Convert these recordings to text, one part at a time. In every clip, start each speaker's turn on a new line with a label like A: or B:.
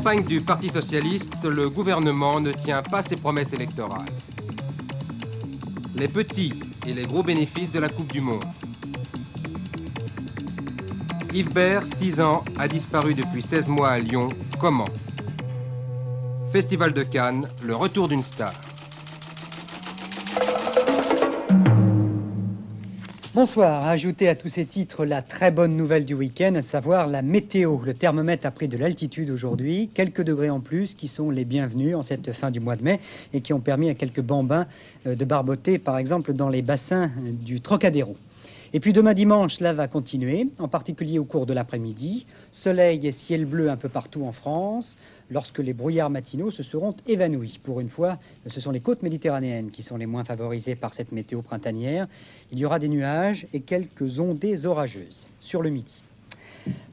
A: campagne du Parti socialiste, le gouvernement ne tient pas ses promesses électorales. Les petits et les gros bénéfices de la Coupe du Monde. Yves Bert, 6 ans, a disparu depuis 16 mois à Lyon. Comment? Festival de Cannes, le retour d'une star.
B: Bonsoir. Ajoutez à tous ces titres la très bonne nouvelle du week-end, à savoir la météo. Le thermomètre a pris de l'altitude aujourd'hui, quelques degrés en plus qui sont les bienvenus en cette fin du mois de mai et qui ont permis à quelques bambins de barboter, par exemple, dans les bassins du Trocadéro. Et puis demain dimanche, cela va continuer, en particulier au cours de l'après-midi. Soleil et ciel bleu un peu partout en France, lorsque les brouillards matinaux se seront évanouis. Pour une fois, ce sont les côtes méditerranéennes qui sont les moins favorisées par cette météo printanière. Il y aura des nuages et quelques ondées orageuses sur le midi.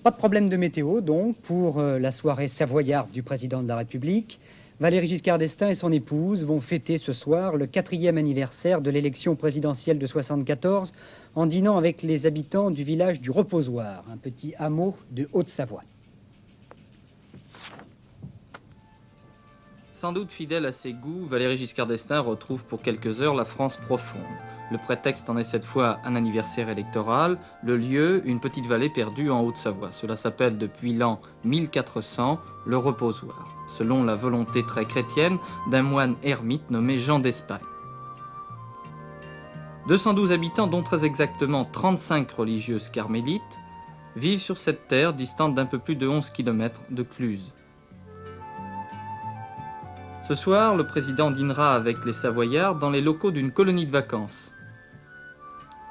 B: Pas de problème de météo donc pour la soirée savoyarde du président de la République. Valéry Giscard d'Estaing et son épouse vont fêter ce soir le 4e anniversaire de l'élection présidentielle de 1974 en dînant avec les habitants du village du Reposoir, un petit hameau de Haute-Savoie.
C: Sans doute fidèle à ses goûts, Valéry Giscard d'Estaing retrouve pour quelques heures la France profonde. Le prétexte en est cette fois un anniversaire électoral, le lieu, une petite vallée perdue en Haute-Savoie. Cela s'appelle depuis l'an 1400 le Reposoir, selon la volonté très chrétienne d'un moine ermite nommé Jean d'Espagne. 212 habitants, dont très exactement 35 religieuses carmélites, vivent sur cette terre distante d'un peu plus de 11 km de Cluses. Ce soir, le président dînera avec les Savoyards dans les locaux d'une colonie de vacances.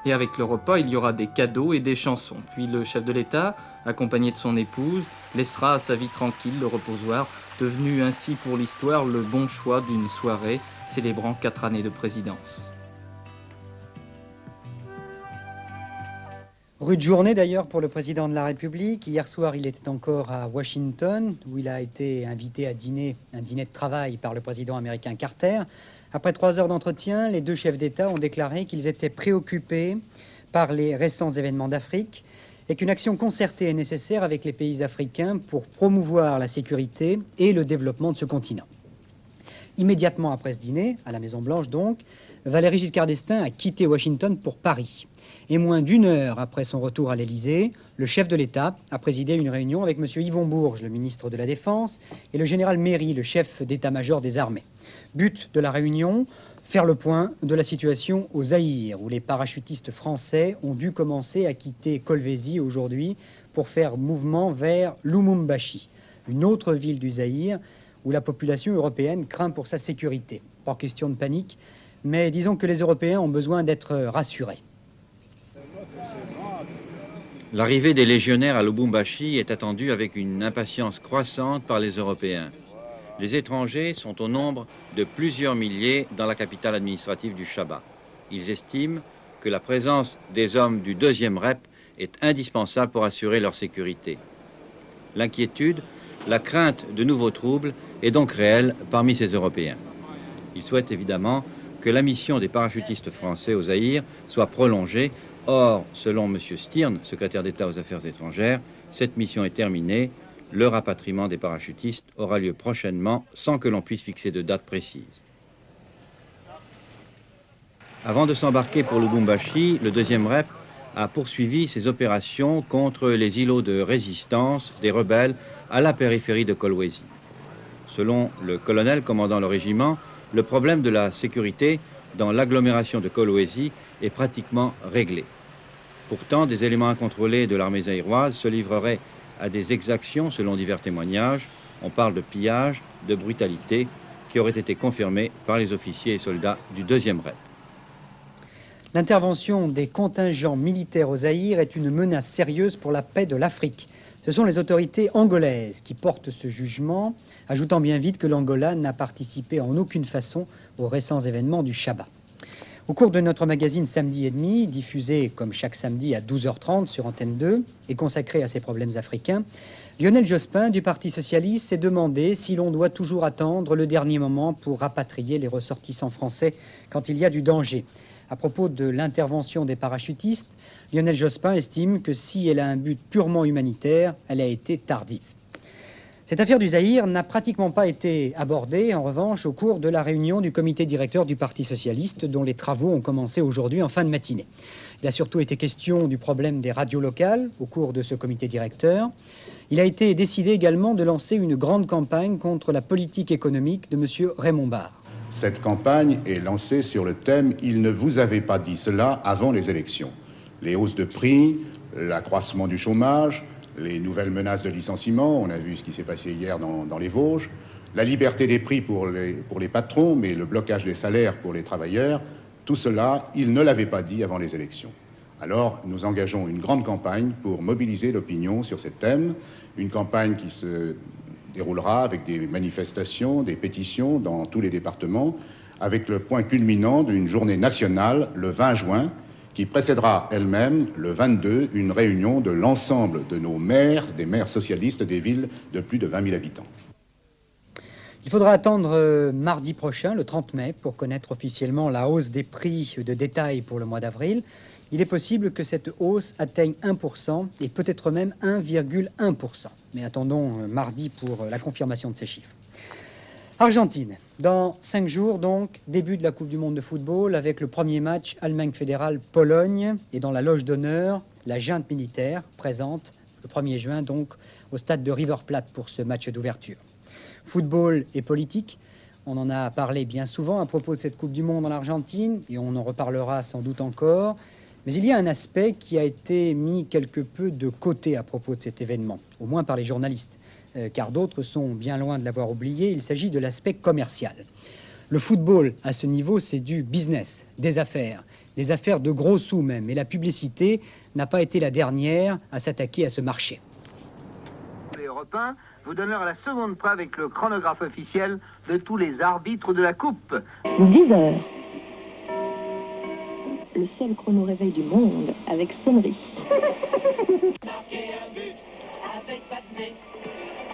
C: Et avec le repas, il y aura des cadeaux et des chansons. Puis le chef de l'État, accompagné de son épouse, laissera à sa vie tranquille le Reposoir, devenu ainsi pour l'histoire le bon choix d'une soirée célébrant 4 années de présidence.
B: Rude journée d'ailleurs pour le président de la République. Hier soir, il était encore à Washington, où il a été invité à dîner, un dîner de travail par le président américain Carter. Après 3 heures d'entretien, les deux chefs d'État ont déclaré qu'ils étaient préoccupés par les récents événements d'Afrique et qu'une action concertée est nécessaire avec les pays africains pour promouvoir la sécurité et le développement de ce continent. Immédiatement après ce dîner, à la Maison-Blanche donc, Valéry Giscard d'Estaing a quitté Washington pour Paris. Et moins d'1 heure après son retour à l'Élysée, le chef de l'État a présidé une réunion avec M. Yvon Bourges, le ministre de la Défense, et le général Méry, le chef d'état-major des armées. But de la réunion, faire le point de la situation au Zaïre, où les parachutistes français ont dû commencer à quitter Kolwezi aujourd'hui pour faire mouvement vers Lubumbashi, une autre ville du Zaïre où la population européenne craint pour sa sécurité. Pas question de panique, mais disons que les Européens ont besoin d'être rassurés.
D: L'arrivée des légionnaires à Lubumbashi est attendue avec une impatience croissante par les Européens. Les étrangers sont au nombre de plusieurs milliers dans la capitale administrative du Chaba. Ils estiment que la présence des hommes du 2e REP est indispensable pour assurer leur sécurité. L'inquiétude, la crainte de nouveaux troubles est donc réelle parmi ces Européens. Ils souhaitent évidemment que la mission des parachutistes français au Zaïre soit prolongée. Or, selon M. Stirn, secrétaire d'État aux Affaires étrangères, cette mission est terminée. Le rapatriement des parachutistes aura lieu prochainement sans que l'on puisse fixer de date précise. Avant de s'embarquer pour Lubumbashi, le 2e REP a poursuivi ses opérations contre les îlots de résistance des rebelles à la périphérie de Kolwezi. Selon le colonel commandant le régiment, le problème de la sécurité dans l'agglomération de Kolwezi est pratiquement réglé. Pourtant, des éléments incontrôlés de l'armée zaïroise se livreraient à des exactions selon divers témoignages. On parle de pillage, de brutalité, qui auraient été confirmés par les officiers et soldats du 2e REP.
B: L'intervention des contingents militaires au Zaïre est une menace sérieuse pour la paix de l'Afrique. Ce sont les autorités angolaises qui portent ce jugement, ajoutant bien vite que l'Angola n'a participé en aucune façon aux récents événements du Chaba. Au cours de notre magazine Samedi et demi, diffusé comme chaque samedi à 12h30 sur Antenne 2 et consacré à ces problèmes africains, Lionel Jospin du Parti socialiste s'est demandé si l'on doit toujours attendre le dernier moment pour rapatrier les ressortissants français quand il y a du danger. À propos de l'intervention des parachutistes, Lionel Jospin estime que si elle a un but purement humanitaire, elle a été tardive. Cette affaire du Zaïre n'a pratiquement pas été abordée, en revanche, au cours de la réunion du comité directeur du Parti socialiste, dont les travaux ont commencé aujourd'hui en fin de matinée. Il a surtout été question du problème des radios locales au cours de ce comité directeur. Il a été décidé également de lancer une grande campagne contre la politique économique de M. Raymond Barre.
E: Cette campagne est lancée sur le thème « Il ne vous avait pas dit cela avant les élections ». Les hausses de prix, l'accroissement du chômage, les nouvelles menaces de licenciement, on a vu ce qui s'est passé hier dans les Vosges, la liberté des prix pour les patrons, mais le blocage des salaires pour les travailleurs, tout cela, il ne l'avait pas dit avant les élections. Alors, nous engageons une grande campagne pour mobiliser l'opinion sur ce thème, une campagne qui se déroulera avec des manifestations, des pétitions dans tous les départements, avec le point culminant d'une journée nationale le 20 juin, qui précédera elle-même, le 22, une réunion de l'ensemble de nos maires, des maires socialistes des villes de plus de 20 000 habitants.
B: Il faudra attendre mardi prochain, le 30 mai, pour connaître officiellement la hausse des prix de détail pour le mois d'avril. Il est possible que cette hausse atteigne 1% et peut-être même 1,1%. Mais attendons mardi pour la confirmation de ces chiffres. Argentine, dans 5 jours donc, début de la Coupe du Monde de football avec le premier match Allemagne fédérale Pologne et dans la loge d'honneur, la junte militaire présente le 1er juin donc au stade de River Plate pour ce match d'ouverture. Football et politique, on en a parlé bien souvent à propos de cette Coupe du Monde en Argentine et on en reparlera sans doute encore. Mais il y a un aspect qui a été mis quelque peu de côté à propos de cet événement, au moins par les journalistes. Car d'autres sont bien loin de l'avoir oublié, il s'agit de l'aspect commercial. Le football, à ce niveau, c'est du business, des affaires de gros sous même, et la publicité n'a pas été la dernière à s'attaquer à ce marché.
F: Les Europe 1 vous donnera la seconde preuve avec le chronographe officiel de tous les arbitres de la Coupe.
G: 10 heures. Le seul chrono réveil du monde avec sonnerie.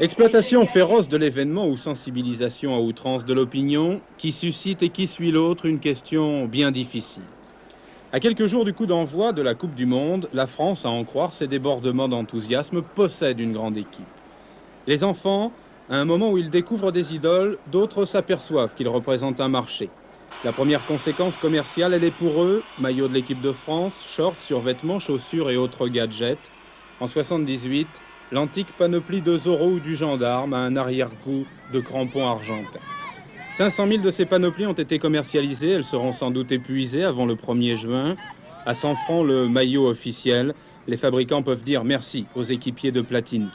H: Exploitation féroce de l'événement ou sensibilisation à outrance de l'opinion qui suscite et qui suit l'autre une question bien difficile. À quelques jours du coup d'envoi de la Coupe du Monde, la France, à en croire ses débordements d'enthousiasme, possède une grande équipe. Les enfants, à un moment où ils découvrent des idoles, d'autres s'aperçoivent qu'ils représentent un marché. La première conséquence commerciale, elle est pour eux, maillot de l'équipe de France, shorts, survêtements, chaussures et autres gadgets. En 78, l'antique panoplie de Zorro ou du gendarme a un arrière-goût de crampons argentins. 500 000 de ces panoplies ont été commercialisées, elles seront sans doute épuisées avant le 1er juin. À 100 francs le maillot officiel, les fabricants peuvent dire merci aux équipiers de Platini.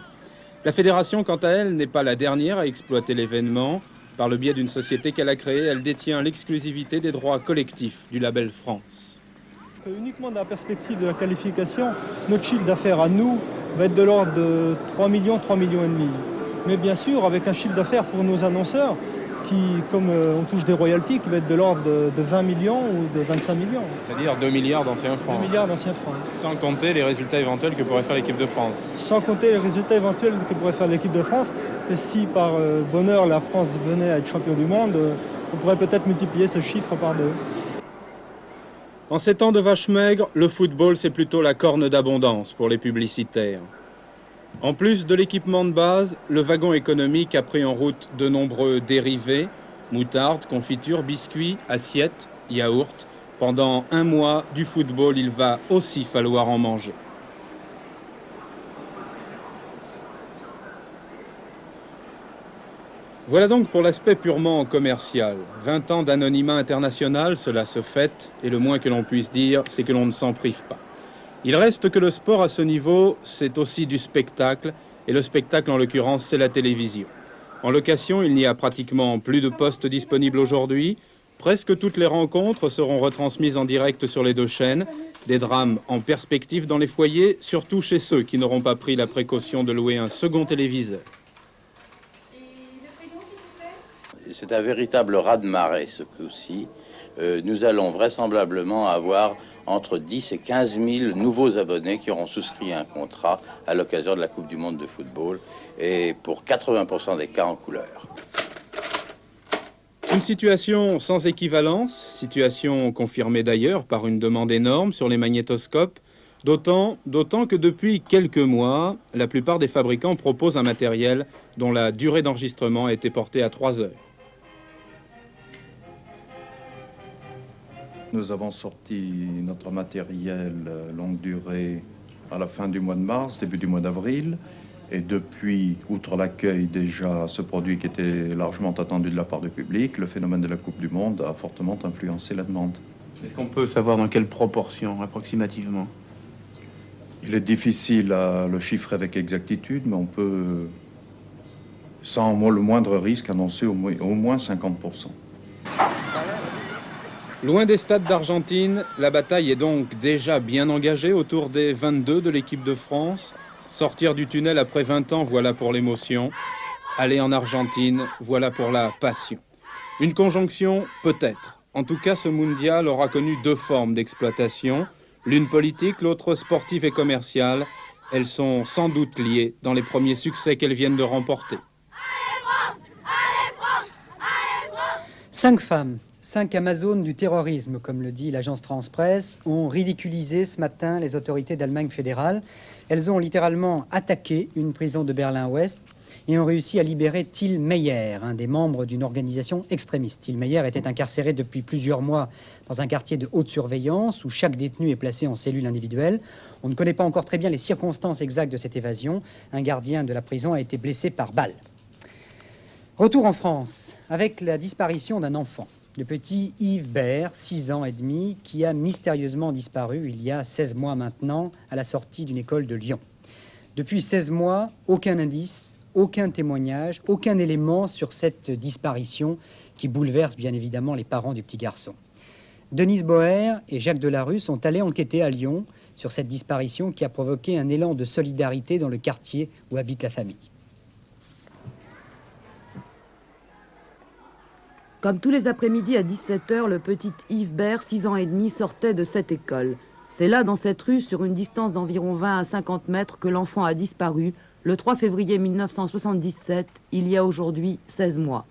H: La fédération, quant à elle, n'est pas la dernière à exploiter l'événement. Par le biais d'une société qu'elle a créée, elle détient l'exclusivité des droits collectifs du label France.
I: Uniquement dans la perspective de la qualification, notre chiffre d'affaires à nous va être de l'ordre de 3 millions, 3 millions et demi. Mais bien sûr, avec un chiffre d'affaires pour nos annonceurs, qui, comme on touche des royalties, qui va être de l'ordre de 20 millions ou de 25 millions.
H: C'est-à-dire 2 milliards d'anciens francs.
I: 2 milliards d'anciens francs.
H: Sans compter les résultats éventuels que pourrait faire l'équipe de France.
I: Sans compter les résultats éventuels que pourrait faire l'équipe de France. Et si par bonheur la France venait à être champion du monde, on pourrait peut-être multiplier ce chiffre par 2.
H: En ces temps de vaches maigres, le football c'est plutôt la corne d'abondance pour les publicitaires. En plus de l'équipement de base, le wagon économique a pris en route de nombreux dérivés, moutarde, confiture, biscuits, assiettes, yaourts. Pendant un mois, du football, il va aussi falloir en manger. Voilà donc pour l'aspect purement commercial. 20 ans d'anonymat international, cela se fête, et le moins que l'on puisse dire, c'est que l'on ne s'en prive pas. Il reste que le sport à ce niveau, c'est aussi du spectacle, et le spectacle en l'occurrence, c'est la télévision. En location, il n'y a pratiquement plus de postes disponibles aujourd'hui. Presque toutes les rencontres seront retransmises en direct sur les 2 chaînes. Des drames en perspective dans les foyers, surtout chez ceux qui n'auront pas pris la précaution de louer un second téléviseur.
J: C'est un véritable raz-de-marée ce coup-ci. Nous allons vraisemblablement avoir entre 10 et 15 000 nouveaux abonnés qui auront souscrit un contrat à l'occasion de la Coupe du Monde de football et pour 80% des cas en couleur.
H: Une situation sans équivalence, situation confirmée d'ailleurs par une demande énorme sur les magnétoscopes. D'autant que depuis quelques mois, la plupart des fabricants proposent un matériel dont la durée d'enregistrement a été portée à 3 heures.
K: Nous avons sorti notre matériel longue durée à la fin du mois de mars, début du mois d'avril. Et depuis, outre l'accueil déjà, ce produit qui était largement attendu de la part du public, le phénomène de la Coupe du Monde a fortement influencé la demande.
L: Est-ce qu'on peut savoir dans quelle proportion, approximativement?
K: Il est difficile à le chiffrer avec exactitude, mais on peut, sans le moindre risque, annoncer au moins 50%.
H: Loin des stades d'Argentine, la bataille est donc déjà bien engagée autour des 22 de l'équipe de France. Sortir du tunnel après 20 ans, voilà pour l'émotion. Aller en Argentine, voilà pour la passion. Une conjonction, peut-être. En tout cas, ce mondial aura connu 2 formes d'exploitation. L'une politique, l'autre sportive et commerciale. Elles sont sans doute liées dans les premiers succès qu'elles viennent de remporter.
B: 5 femmes, 5 Amazones du terrorisme, comme le dit l'agence France-Presse, ont ridiculisé ce matin les autorités d'Allemagne fédérale. Elles ont littéralement attaqué une prison de Berlin-Ouest et ont réussi à libérer Till Meyer, un des membres d'une organisation extrémiste. Till Meyer était incarcéré depuis plusieurs mois dans un quartier de haute surveillance où chaque détenu est placé en cellule individuelle. On ne connaît pas encore très bien les circonstances exactes de cette évasion. Un gardien de la prison a été blessé par balle. Retour en France avec la disparition d'un enfant. Le petit Yves Bert, 6 ans et demi, qui a mystérieusement disparu il y a 16 mois maintenant à la sortie d'une école de Lyon. Depuis 16 mois, aucun indice, aucun témoignage, aucun élément sur cette disparition qui bouleverse bien évidemment les parents du petit garçon. Denise Boer et Jacques Delarue sont allés enquêter à Lyon sur cette disparition qui a provoqué un élan de solidarité dans le quartier où habite la famille.
M: Comme tous les après-midi à 17 h, le petit Yves Bert, 6 ans et demi, sortait de cette école. C'est là, dans cette rue, sur une distance d'environ 20 à 50 mètres, que l'enfant a disparu, le 3 février 1977, il y a aujourd'hui 16 mois.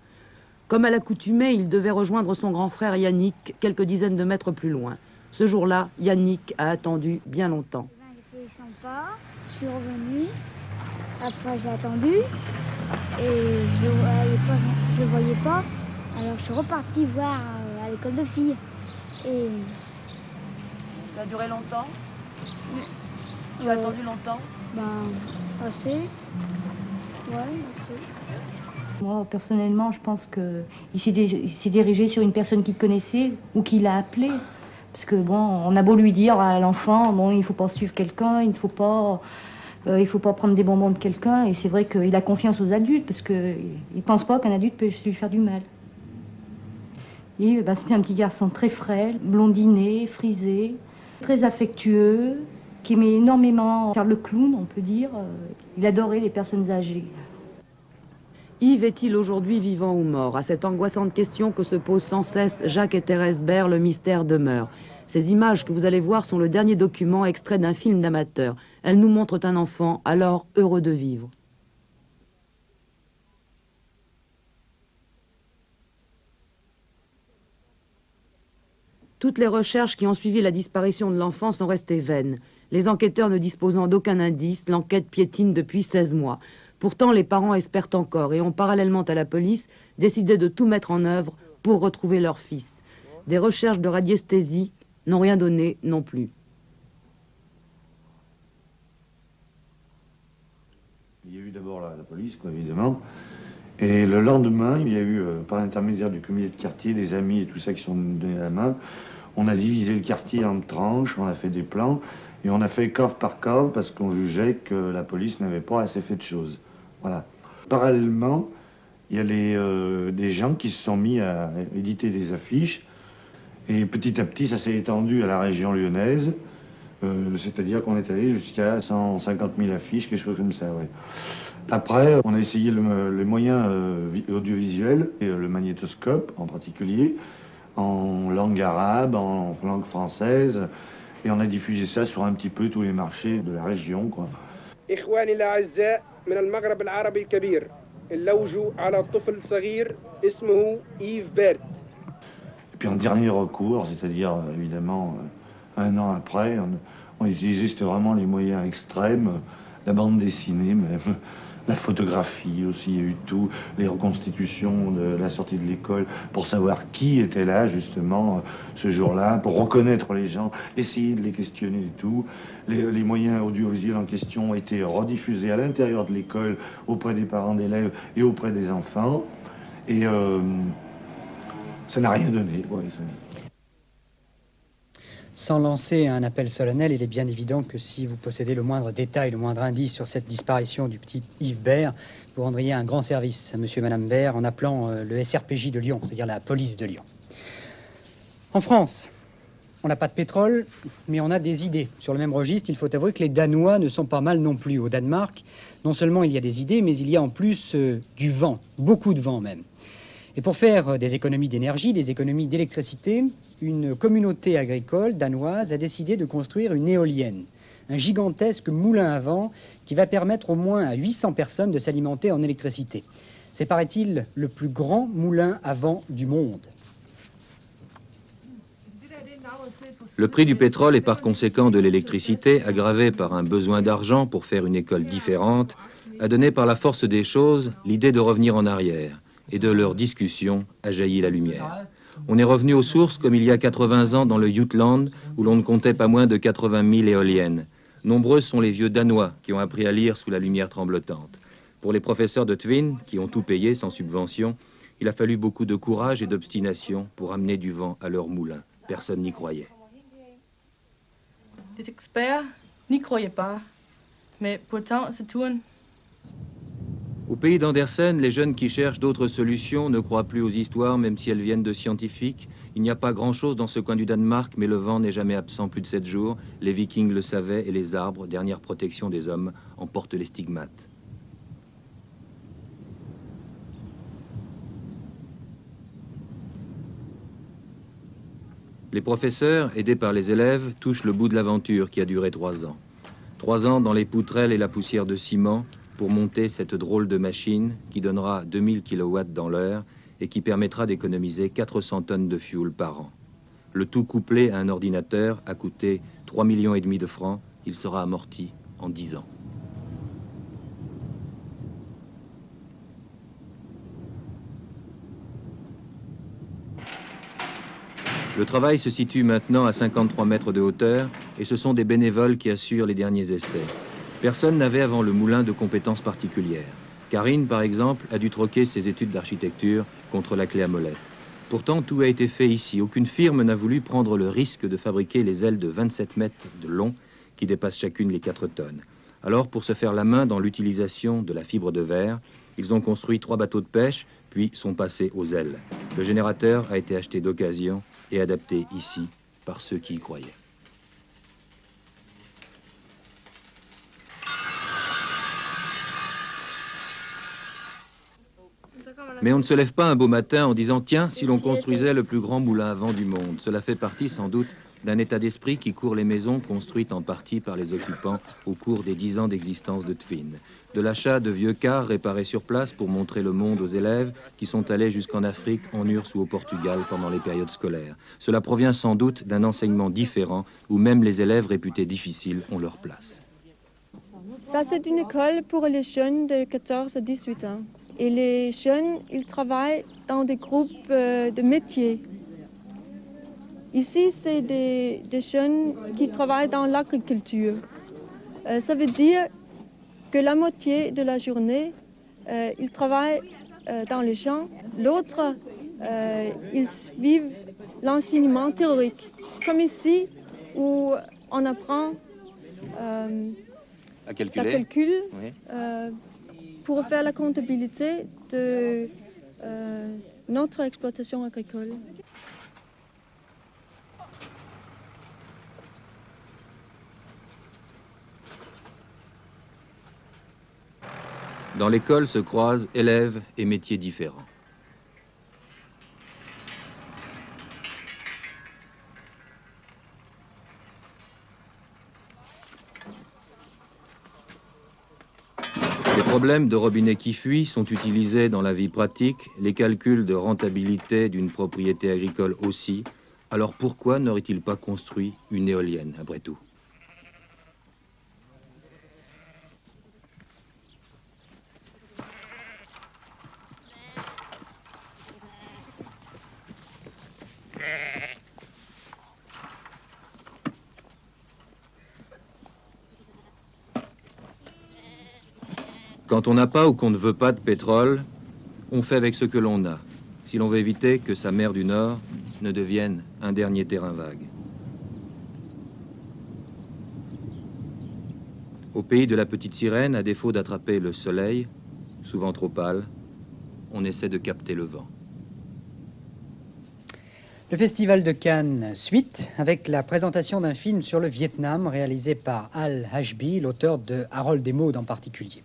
M: Comme à l'accoutumée, il devait rejoindre son grand frère Yannick, quelques dizaines de mètres plus loin. Ce jour-là, Yannick a attendu bien longtemps.
N: J'ai fait sympa, je suis revenu, après j'ai attendu, et je ne voyais pas. Alors je suis reparti voir à l'école de filles. Et...
M: Ça a duré longtemps? Tu as attendu longtemps?
N: Assez. Ouais, assez.
O: Moi, personnellement, je pense qu'il s'est dirigé sur une personne qu'il connaissait ou qu'il l'a appelé. Parce que bon, on a beau lui dire à l'enfant, bon, il ne faut pas suivre quelqu'un, il ne faut pas... il faut pas prendre des bonbons de quelqu'un. Et c'est vrai qu'il a confiance aux adultes parce qu'il ne pense pas qu'un adulte peut lui faire du mal. Et c'était un petit garçon très frêle, blondiné, frisé, très affectueux, qui aimait énormément faire le clown, on peut dire. Il adorait les personnes âgées.
M: Yves est-il aujourd'hui vivant ou mort? À cette angoissante question que se posent sans cesse Jacques et Thérèse Bert, le mystère demeure. Ces images que vous allez voir sont le dernier document extrait d'un film d'amateur. Elles nous montrent un enfant alors heureux de vivre. Toutes les recherches qui ont suivi la disparition de l'enfant sont restées vaines. Les enquêteurs ne disposant d'aucun indice, l'enquête piétine depuis 16 mois. Pourtant, les parents espèrent encore et ont parallèlement à la police décidé de tout mettre en œuvre pour retrouver leur fils. Des recherches de radiesthésie n'ont rien donné non plus.
P: Il y a eu d'abord la police, quoi, évidemment. Et le lendemain, il y a eu, par l'intermédiaire du comité de quartier, des amis et tout ça qui sont donnés la main, on a divisé le quartier en tranches, on a fait des plans, et on a fait cave par cave parce qu'on jugeait que la police n'avait pas assez fait de choses. Voilà. Parallèlement, il y a des gens qui se sont mis à éditer des affiches, et petit à petit, ça s'est étendu à la région lyonnaise, c'est-à-dire qu'on est allé jusqu'à 150 000 affiches, quelque chose comme ça, ouais. Après, on a essayé les moyens audiovisuels, et le magnétoscope en particulier, en langue arabe, en langue française, et on a diffusé ça sur un petit peu tous les marchés de la région, quoi. Et puis en dernier recours, c'est-à-dire évidemment un an après, on utilisait, c'était vraiment les moyens extrêmes, la bande dessinée même, la photographie aussi, il y a eu tout, les reconstitutions de la sortie de l'école pour savoir qui était là justement ce jour-là, pour reconnaître les gens, essayer de les questionner et tout. Les moyens audiovisuels en question ont été rediffusés à l'intérieur de l'école auprès des parents d'élèves et auprès des enfants. Et ça n'a rien donné. Ouais,
B: Sans lancer un appel solennel, il est bien évident que si vous possédez le moindre détail, le moindre indice sur cette disparition du petit Yves Bert, vous rendriez un grand service à monsieur et madame Bert en appelant le SRPJ de Lyon, c'est-à-dire la police de Lyon. En France, on n'a pas de pétrole, mais on a des idées. Sur le même registre, il faut avouer que les Danois ne sont pas mal non plus. Au Danemark, non seulement il y a des idées, mais il y a en plus du vent, beaucoup de vent même. Et pour faire des économies d'énergie, des économies d'électricité, une communauté agricole danoise a décidé de construire une éolienne, un gigantesque moulin à vent qui va permettre au moins à 800 personnes de s'alimenter en électricité. C'est, paraît-il, le plus grand moulin à vent du monde.
Q: Le prix du pétrole et par conséquent de l'électricité, aggravé par un besoin d'argent pour faire une école différente, a donné par la force des choses l'idée de revenir en arrière. Et de leur discussion a jailli la lumière. On est revenu aux sources comme il y a 80 ans dans le Jutland, où l'on ne comptait pas moins de 80 000 éoliennes. Nombreux sont les vieux Danois qui ont appris à lire sous la lumière tremblotante. Pour les professeurs de Tvin, qui ont tout payé sans subvention, il a fallu beaucoup de courage et d'obstination pour amener du vent à leur moulin. Personne n'y croyait.
R: Les experts n'y croyaient pas, mais pourtant ça tourne.
Q: Au pays d'Andersen, les jeunes qui cherchent d'autres solutions ne croient plus aux histoires, même si elles viennent de scientifiques. Il n'y a pas grand-chose dans ce coin du Danemark, mais le vent n'est jamais absent plus de 7 jours. Les Vikings le savaient et les arbres, dernière protection des hommes, en portent les stigmates. Les professeurs, aidés par les élèves, touchent le bout de l'aventure qui a duré 3 ans. 3 ans dans les poutrelles et la poussière de ciment, pour monter cette drôle de machine qui donnera 2000 kW dans l'heure et qui permettra d'économiser 400 tonnes de fioul par an. Le tout couplé à un ordinateur a coûté 3,5 millions de francs. Il sera amorti en 10 ans. Le travail se situe maintenant à 53 mètres de hauteur et ce sont des bénévoles qui assurent les derniers essais. Personne n'avait avant le moulin de compétences particulières. Karine, par exemple, a dû troquer ses études d'architecture contre la clé à molette. Pourtant, tout a été fait ici. Aucune firme n'a voulu prendre le risque de fabriquer les ailes de 27 mètres de long qui dépassent chacune les 4 tonnes. Alors, pour se faire la main dans l'utilisation de la fibre de verre, ils ont construit 3 bateaux de pêche, puis sont passés aux ailes. Le générateur a été acheté d'occasion et adapté ici par ceux qui y croyaient. Mais on ne se lève pas un beau matin en disant « Tiens, si l'on construisait le plus grand moulin à vent du monde ». Cela fait partie sans doute d'un état d'esprit qui court les maisons construites en partie par les occupants au cours des 10 ans d'existence de Tvin. De l'achat de vieux cars réparés sur place pour montrer le monde aux élèves qui sont allés jusqu'en Afrique, en URSS ou au Portugal pendant les périodes scolaires. Cela provient sans doute d'un enseignement différent où même les élèves réputés difficiles ont leur place.
S: Ça, c'est une école pour les jeunes de 14 à 18 ans. Et les jeunes, ils travaillent dans des groupes de métiers. Ici, c'est des jeunes qui travaillent dans l'agriculture. Ça veut dire que la moitié de la journée, ils travaillent dans les champs. L'autre, ils suivent l'enseignement théorique. Comme ici, où on apprend
Q: à calculer.
S: Le calcul,
Q: oui.
S: Pour faire la comptabilité de notre exploitation agricole.
Q: Dans l'école se croisent élèves et métiers différents. Les problèmes de robinet qui fuit sont utilisés dans la vie pratique, les calculs de rentabilité d'une propriété agricole aussi. Alors pourquoi n'aurait-il pas construit une éolienne, après tout ? Quand on n'a pas ou qu'on ne veut pas de pétrole, on fait avec ce que l'on a, si l'on veut éviter que sa mer du Nord ne devienne un dernier terrain vague. Au pays de la petite sirène, à défaut d'attraper le soleil, souvent trop pâle, on essaie de capter le vent.
B: Le Festival de Cannes suite avec la présentation d'un film sur le Vietnam réalisé par Al Hajbi, l'auteur de Harold des Maudes en particulier.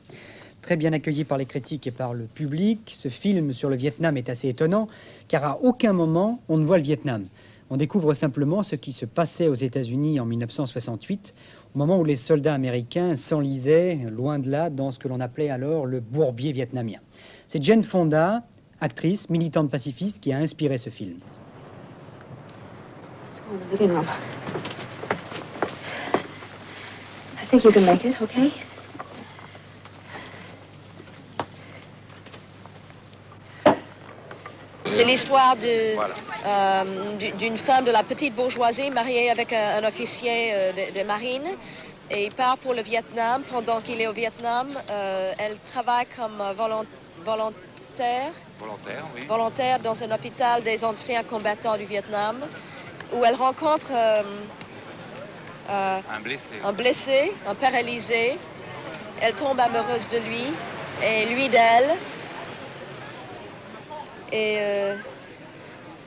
B: Très bien accueilli par les critiques et par le public, ce film sur le Vietnam est assez étonnant car à aucun moment on ne voit le Vietnam. On découvre simplement ce qui se passait aux États-Unis en 1968, au moment où les soldats américains s'enlisaient, loin de là, dans ce que l'on appelait alors le bourbier vietnamien. C'est Jane Fonda, actrice, militante pacifiste, qui a inspiré ce film.
T: Let's go in the living room. I think you can make it, okay?
U: C'est l'histoire d'une femme de la petite bourgeoisie mariée avec un officier de marine. Et il part pour le Vietnam. Pendant qu'il est au Vietnam, elle travaille comme volontaire dans un hôpital des anciens combattants du Vietnam, où elle rencontre un blessé, un paralysé. Elle tombe amoureuse de lui et lui d'elle. Et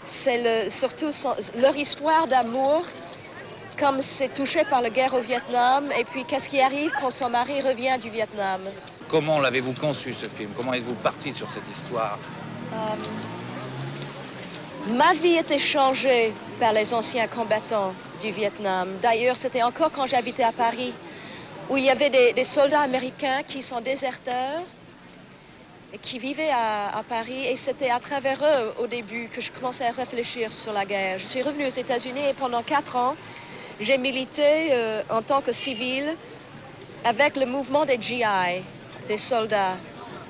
U: c'est surtout leur histoire d'amour, comme c'est touché par la guerre au Vietnam, et puis qu'est-ce qui arrive quand son mari revient du Vietnam.
V: Comment l'avez-vous conçu, ce film? Comment êtes-vous parti sur cette histoire?
U: Ma vie était changée par les anciens combattants du Vietnam. D'ailleurs, c'était encore quand j'habitais à Paris, où il y avait des soldats américains qui sont déserteurs, qui vivaient à Paris, et c'était à travers eux, au début, que je commençais à réfléchir sur la guerre. Je suis revenue aux États-Unis et pendant 4 ans, j'ai milité en tant que civile avec le mouvement des GI, des soldats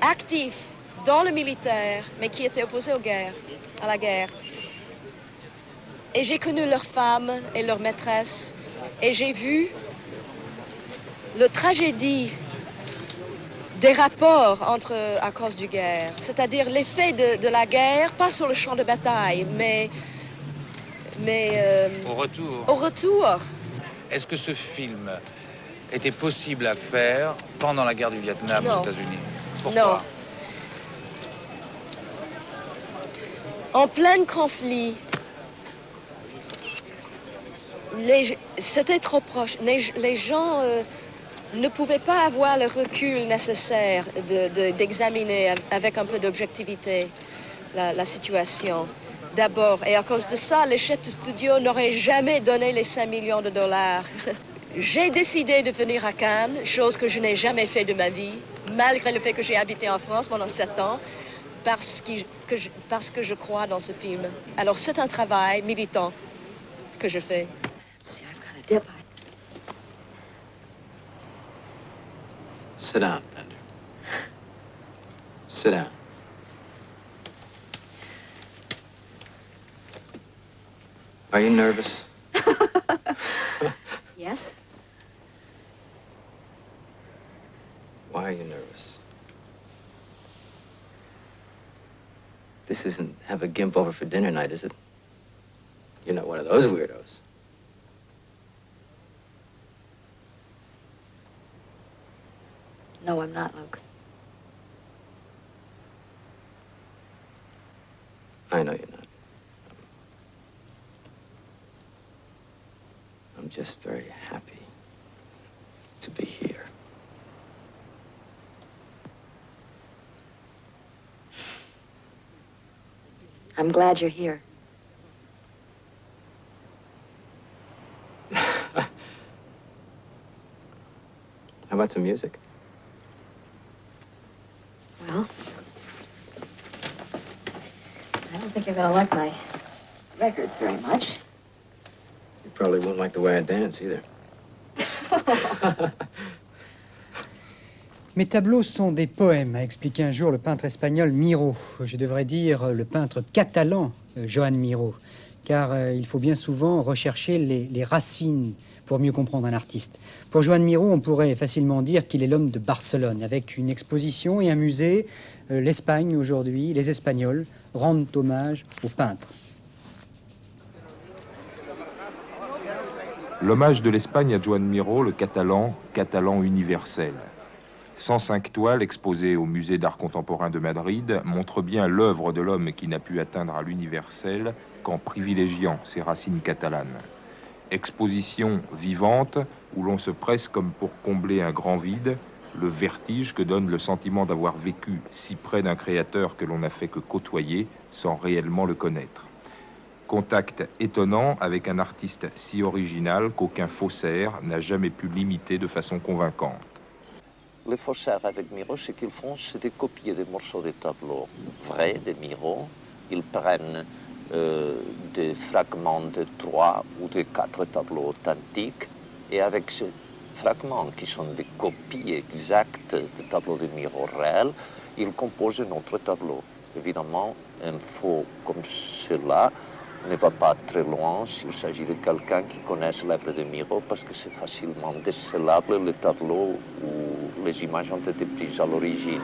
U: actifs dans le militaire, mais qui étaient opposés à la guerre. Et j'ai connu leurs femmes et leurs maîtresses, et j'ai vu la tragédie des rapports à cause du guerre, c'est-à-dire l'effet de la guerre, pas sur le champ de bataille, mais
V: au
U: retour.
V: Est-ce que ce film était possible à faire pendant la guerre du Vietnam aux États-Unis? Pourquoi?
U: Non. En plein conflit, c'était trop proche. Les gens ne pouvaient pas avoir le recul nécessaire d'examiner avec un peu d'objectivité la situation. D'abord, et à cause de ça, les chefs de studio n'auraient jamais donné les 5 millions de dollars. J'ai décidé de venir à Cannes, chose que je n'ai jamais fait de ma vie, malgré le fait que j'ai habité en France pendant 7 ans, parce que je crois dans ce film. Alors c'est un travail militant que je fais.
V: Sit down, Bender. Sit down. Are you nervous?
T: Yes.
V: Why are you nervous? This isn't have a gimp over for dinner night, is it? You're not one of those weirdos.
T: No, I'm not, Luke.
V: I know you're not. I'm just very happy to be here.
T: I'm glad you're here.
V: How about some music?
T: Well, I don't think you're going to like my records very much.
V: You probably won't like the way I dance either.
B: Mes tableaux sont des poèmes, a expliqué un jour le peintre espagnol Miró. Je devrais dire le peintre catalan Joan Miró, car il faut bien souvent rechercher les racines pour mieux comprendre un artiste. Pour Joan Miró, on pourrait facilement dire qu'il est l'homme de Barcelone. Avec une exposition et un musée, l'Espagne aujourd'hui, les Espagnols rendent hommage aux peintres.
A: L'hommage de l'Espagne à Joan Miró, le catalan universel. 105 toiles exposées au Musée d'art contemporain de Madrid montrent bien l'œuvre de l'homme qui n'a pu atteindre à l'universel qu'en privilégiant ses racines catalanes. Exposition vivante où l'on se presse comme pour combler un grand vide, le vertige que donne le sentiment d'avoir vécu si près d'un créateur que l'on n'a fait que côtoyer sans réellement le connaître. Contact étonnant avec un artiste si original qu'aucun faussaire n'a jamais pu l'imiter de façon convaincante.
C: Les faussaires avec Miró, ce qu'ils font, c'est de copier des morceaux de tableaux vrais de Miró. Ils prennent des fragments de 3 ou de 4 tableaux authentiques et avec ces fragments qui sont des copies exactes des tableaux de Miró réels, ils composent un autre tableau. Évidemment, un faux comme cela ne va pas très loin s'il s'agit de quelqu'un qui connaisse l'œuvre de Miró parce que c'est facilement décelable le tableau où les images ont été prises à l'origine.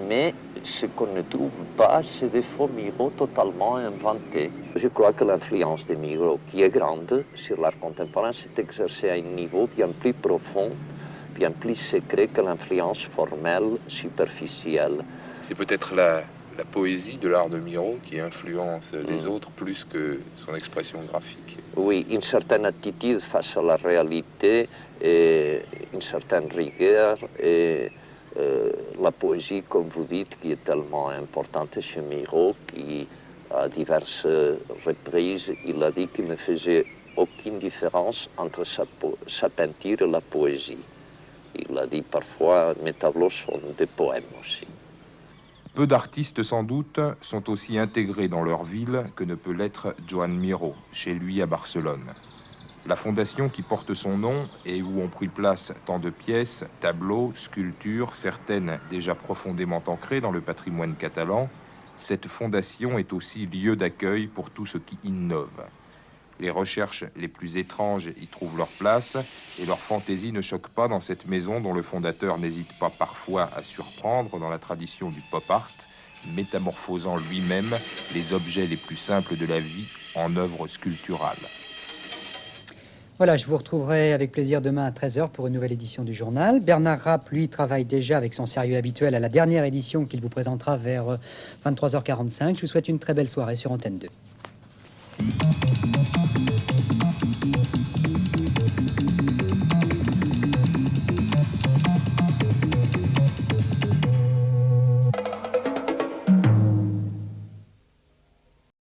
C: Mais ce qu'on ne trouve pas, c'est des faux Miró totalement inventés. Je crois que l'influence de Miró, qui est grande sur l'art contemporain, s'est exercée à un niveau bien plus profond, bien plus secret que l'influence formelle, superficielle.
A: C'est peut-être la poésie de l'art de Miró qui influence les autres plus que son expression graphique.
C: Oui, une certaine attitude face à la réalité, et une certaine rigueur, et la poésie, comme vous dites, qui est tellement importante chez Miró, qui à diverses reprises, il a dit qu'il ne faisait aucune différence entre sa peinture et la poésie. Il a dit parfois, mes tableaux sont des poèmes aussi.
A: Peu d'artistes, sans doute, sont aussi intégrés dans leur ville que ne peut l'être Joan Miró, chez lui à Barcelone. La fondation qui porte son nom et où ont pris place tant de pièces, tableaux, sculptures, certaines déjà profondément ancrées dans le patrimoine catalan, cette fondation est aussi lieu d'accueil pour tout ce qui innove. Les recherches les plus étranges y trouvent leur place et leur fantaisie ne choque pas dans cette maison dont le fondateur n'hésite pas parfois à surprendre dans la tradition du pop art, métamorphosant lui-même les objets les plus simples de la vie en œuvres sculpturales.
B: Voilà, je vous retrouverai avec plaisir demain à 13h pour une nouvelle édition du journal. Bernard Rapp, lui, travaille déjà avec son sérieux habituel à la dernière édition qu'il vous présentera vers 23h45. Je vous souhaite une très belle soirée sur Antenne 2.